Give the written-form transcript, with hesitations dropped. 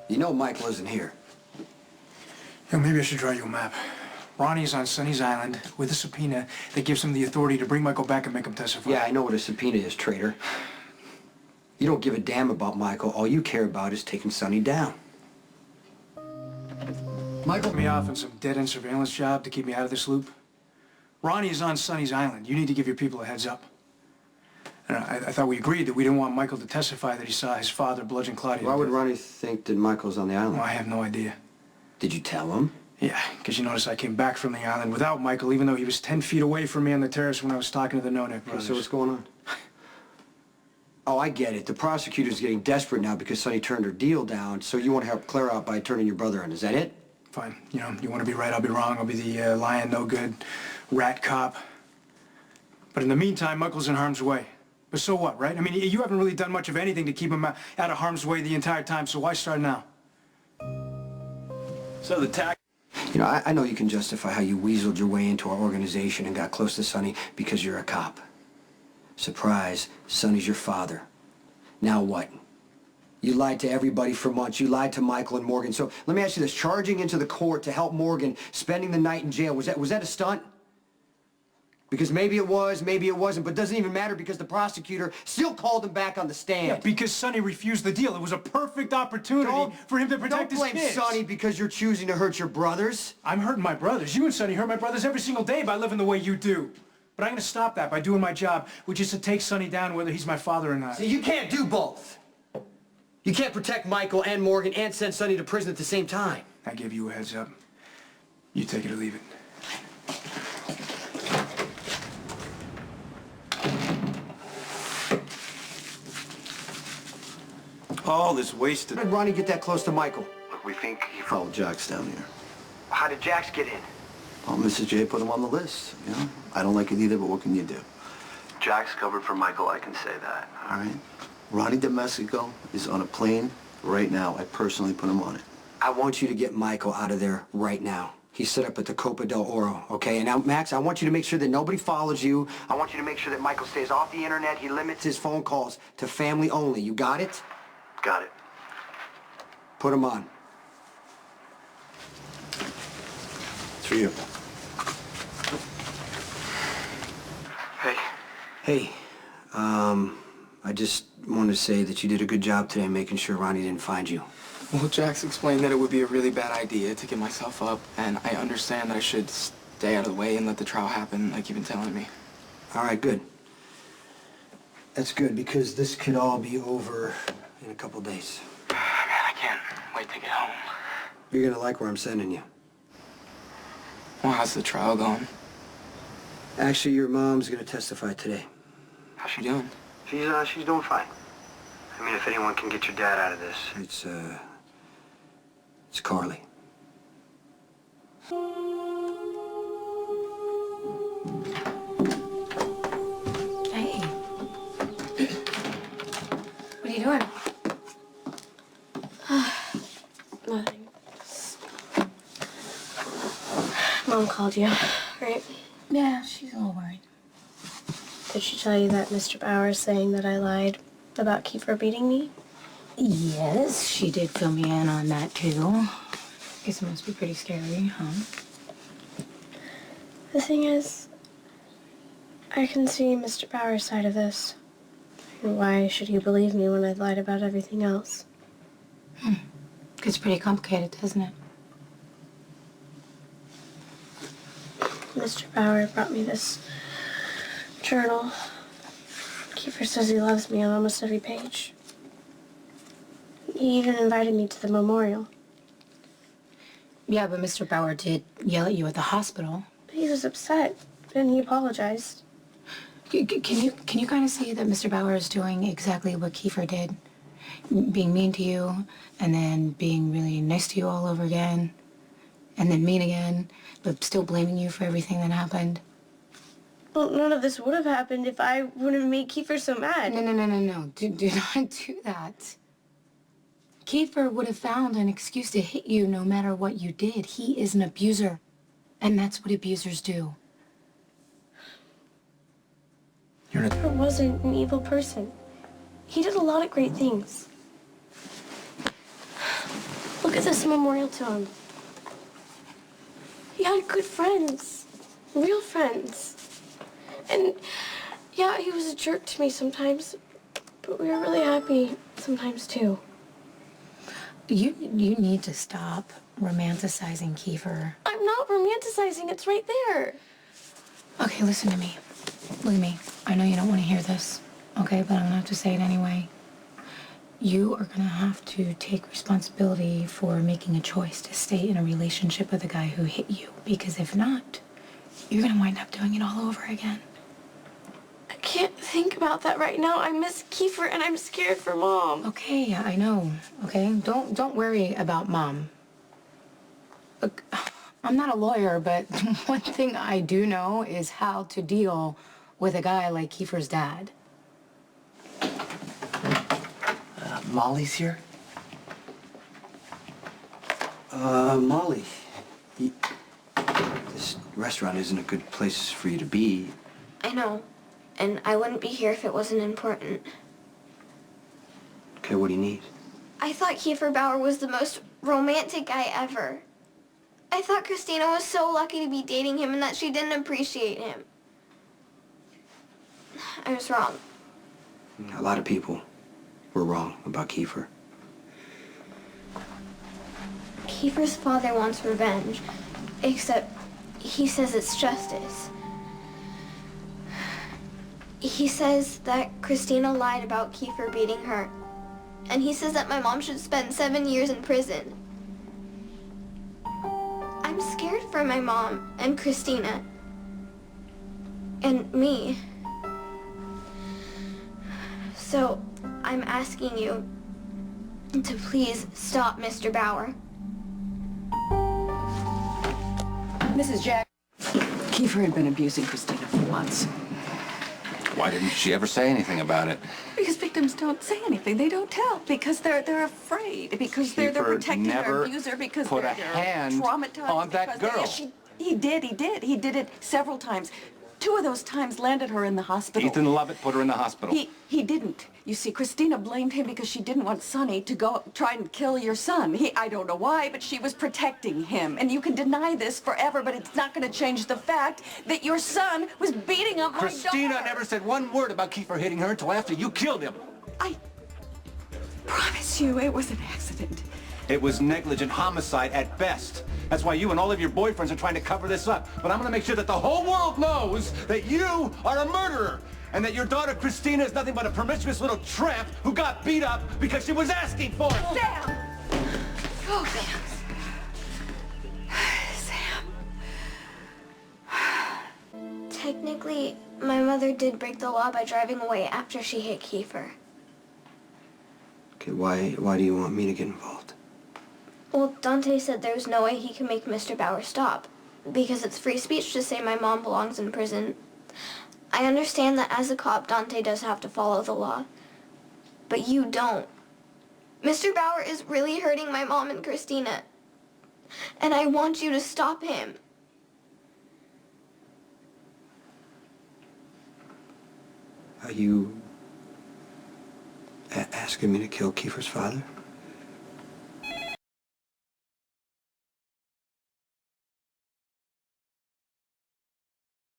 You know Michael isn't here. Yo, maybe I should draw you a map. Ronnie's on Sonny's Island with a subpoena that gives him the authority to bring Michael back and make him testify. Yeah, I know what a subpoena is, traitor. You don't give a damn about Michael. All you care about is taking Sonny down. Michael put me off on some dead-end surveillance job to keep me out of this loop. Ronnie is on Sonny's Island. You need to give your people a heads up. And I thought we agreed that we didn't want Michael to testify that he saw his father bludgeon Claudia. Why would Ronnie think that Michael's on the island? Well, I have no idea. Did you tell him? Yeah, because you notice I came back from the island without Michael, even though he was 10 feet away from me on the terrace when I was talking to the No-Neck brothers. So what's going on? Oh, I get it. The prosecutor's getting desperate now because Sonny turned her deal down, so you want to help Claire out by turning your brother in. Is that it? Fine. You know, you want to be right, I'll be wrong. I'll be the lying, no-good rat cop. But in the meantime, Michael's in harm's way. But so what, right? I mean, you haven't really done much of anything to keep him out of harm's way the entire time, so why start now? So the tax... You know, I know you can justify how you weaseled your way into our organization and got close to Sonny because you're a cop. Surprise, Sonny's your father. Now what? You lied to everybody for months. You lied to Michael and Morgan. So let me ask you this. Charging into the court to help Morgan, spending the night in jail, was that a stunt? Because maybe it was, maybe it wasn't, but it doesn't even matter because the prosecutor still called him back on the stand. Yeah, because Sonny refused the deal. It was a perfect opportunity for him to protect his kids. Don't blame Sonny because you're choosing to hurt your brothers. I'm hurting my brothers. You and Sonny hurt my brothers every single day by living the way you do. But I'm going to stop that by doing my job, which is to take Sonny down whether he's my father or not. See, you can't do both. You can't protect Michael and Morgan and send Sonny to prison at the same time. I gave you a heads up. You take it or leave it. All this wasted... How did Ronnie get that close to Michael? Look, we think he followed Jax down here. How did Jax get in? Well, Mrs. J put him on the list, you know? I don't like it either, but what can you do? Jack's covered for Michael, I can say that. All right? Ronnie de Mexico is on a plane right now. I personally put him on it. I want you to get Michael out of there right now. He's set up at the Copa del Oro, okay? And now, Max, I want you to make sure that nobody follows you. I want you to make sure that Michael stays off the internet. He limits his phone calls to family only. You got it? Got it. Put him on. It's for you. Hey. Hey, I just wanted to say that you did a good job today making sure Ronnie didn't find you. Well, Jax explained that it would be a really bad idea to get myself up, and I understand that I should stay out of the way and let the trial happen like you've been telling me. All right, good. That's good, because this could all be over in a couple days. Man, I can't wait to get home. You're gonna like where I'm sending you. Well, how's the trial going? Actually, your mom's gonna testify today. How's she doing? She's doing fine. I mean, if anyone can get your dad out of this. It's Carly. Hey. What are you doing? Nothing. Mom called you, right? Yeah, she's a little worried. Did she tell you that Mr. Bowers saying that I lied about Kiefer beating me? Yes, she did fill me in on that, too. Guess it must be pretty scary, huh? The thing is, I can see Mr. Bowers' side of this. And why should you believe me when I lied about everything else? It's pretty complicated, doesn't it? Mr. Bauer brought me this journal. Kiefer says he loves me on almost every page. He even invited me to the memorial. Yeah, but Mr. Bauer did yell at you at the hospital. But he was upset, and he apologized. Can you kind of see that Mr. Bauer is doing exactly what Kiefer did? Being mean to you, and then being really nice to you all over again, and then mean again, but still blaming you for everything that happened. Well, none of this would have happened if I wouldn't have made Kiefer so mad. No. Do not do that. Kiefer would have found an excuse to hit you no matter what you did. He is an abuser, and that's what abusers do. Kiefer wasn't an evil person. He did a lot of great things. This is a memorial to him. He had good friends. Real friends. And, yeah, he was a jerk to me sometimes. But we were really happy sometimes, too. You need to stop romanticizing Kiefer. I'm not romanticizing. It's right there. Okay, listen to me. Look at me. I know you don't want to hear this, okay? But I'm gonna have to say it anyway. You are gonna have to take responsibility for making a choice to stay in a relationship with a guy who hit you. Because if not, you're gonna wind up doing it all over again. I can't think about that right now. I miss Kiefer and I'm scared for Mom. Okay, I know. Okay, don't worry about Mom. Look, I'm not a lawyer, but one thing I do know is how to deal with a guy like Kiefer's dad. Molly's here? Molly, this restaurant isn't a good place for you to be. I know. And I wouldn't be here if it wasn't important. Okay, what do you need? I thought Kiefer Bauer was the most romantic guy ever. I thought Christina was so lucky to be dating him and that she didn't appreciate him. I was wrong. A lot of people were wrong about Kiefer. Kiefer's father wants revenge, except he says it's justice. He says that Christina lied about Kiefer beating her, and he says that my mom should spend 7 years in prison. I'm scared for my mom and Christina and me. So I'm asking you to please stop Mr. Bauer. Mrs. Jack, Kiefer had been abusing Christina for months. Why didn't she ever say anything about it? Because victims don't say anything. They don't tell. Because they're afraid. Because they're Kiefer protecting their never abuser. Because put they're a hand traumatized. on that because girl. He did. He did it several times. 2 of those times landed her in the hospital. Ethan Lovett put her in the hospital. He didn't. You see, Christina blamed him because she didn't want Sonny to go try and kill your son. I don't know why, but she was protecting him. And you can deny this forever, but it's not going to change the fact that your son was beating up my daughter. Christina never said one word about Kiefer hitting her until after you killed him. I promise you it was an accident. It was negligent homicide at best. That's why you and all of your boyfriends are trying to cover this up. But I'm gonna make sure that the whole world knows that you are a murderer and that your daughter Christina is nothing but a promiscuous little tramp who got beat up because she was asking for it. Sam! Oh, Sam. Technically, my mother did break the law by driving away after she hit Kiefer. Okay, why do you want me to get involved? Well, Dante said there's no way he can make Mr. Bauer stop, because it's free speech to say my mom belongs in prison. I understand that as a cop, Dante does have to follow the law, but you don't. Mr. Bauer is really hurting my mom and Christina, and I want you to stop him. Are you asking me to kill Kiefer's father?